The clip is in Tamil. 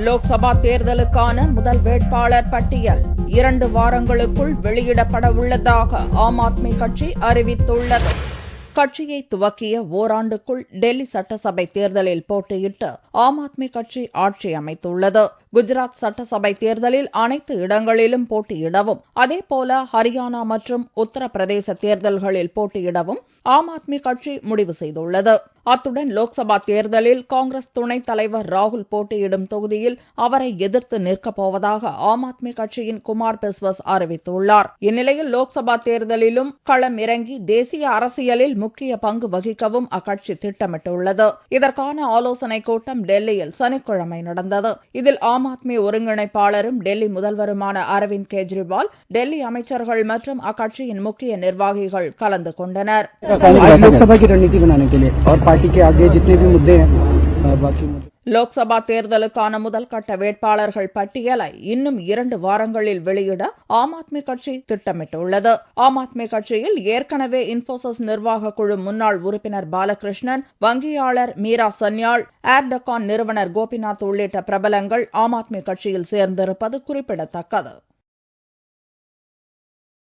லோக்சபா தேர்தலுக்கான முதல் வேட்பாளர் பட்டியல் 2 வாரங்களுக்குள் வெளியிடப்பட உள்ளதாக ஆம் ஆத்மி கட்சி அறிவித்துள்ளது. கட்சியை துவக்கிய ஓராண்டுக்குள் டெல்லி சட்டசபை தேர்தலில் போட்டியிட்டு ஆம் ஆத்மி கட்சி ஆட்சி அமைத்துள்ளது. குஜராத் சட்டசபை தேர்தலில் அனைத்து இடங்களிலும் போட்டியிடவும், அதேபோல ஹரியானா மற்றும் உத்தரப்பிரதேச தேர்தல்களில் போட்டியிடவும் ஆம் ஆத்மி கட்சி முடிவு செய்துள்ளது. அத்துடன் லோக்சபா தேர்தலில் காங்கிரஸ் துணைத் தலைவர் ராகுல் போட்டியிடும் தொகுதியில் அவரை எதிர்த்து நிற்கப் போவதாக ஆம் ஆத்மி கட்சியின் குமார் பிஸ்வாஸ் அறிவித்துள்ளார். இந்நிலையில் லோக்சபா தேர்தலிலும் களம் இறங்கி தேசிய அரசியலில் முக்கிய பங்கு வகிக்கவும் அக்கட்சி திட்டமிட்டுள்ளது. இதற்கான ஆலோசனைக் கூட்டம் டெல்லியில் சனிக்கிழமை நடந்தது. இதில் ஆம் ஆத்மி ஒருங்கிணைப்பாளரும் டெல்லி முதல்வருமான அரவிந்த் கெஜ்ரிவால், டெல்லி அமைச்சர்கள் மற்றும் அக்கட்சியின் முக்கிய நிர்வாகிகள் கலந்து கொண்டனர். லோக்சபா தேர்தலுக்கான முதல் கட்ட வேட்பாளர்கள் பட்டியலை இன்னும் 2 வாரங்களில் வெளியிட ஆம் ஆத்மி கட்சி திட்டமிட்டுள்ளது. ஆம் ஆத்மி கட்சியில் ஏற்கனவே இன்போசிஸ் நிர்வாக குழு முன்னாள் உறுப்பினர் பாலகிருஷ்ணன், வங்கியாளர் மீரா சன்யால், ஏர்டெக்கான் நிறுவனர் கோபிநாத் உள்ளிட்ட பிரபலங்கள் ஆம் ஆத்மி கட்சியில் சேர்ந்திருப்பது குறிப்பிடத்தக்கது.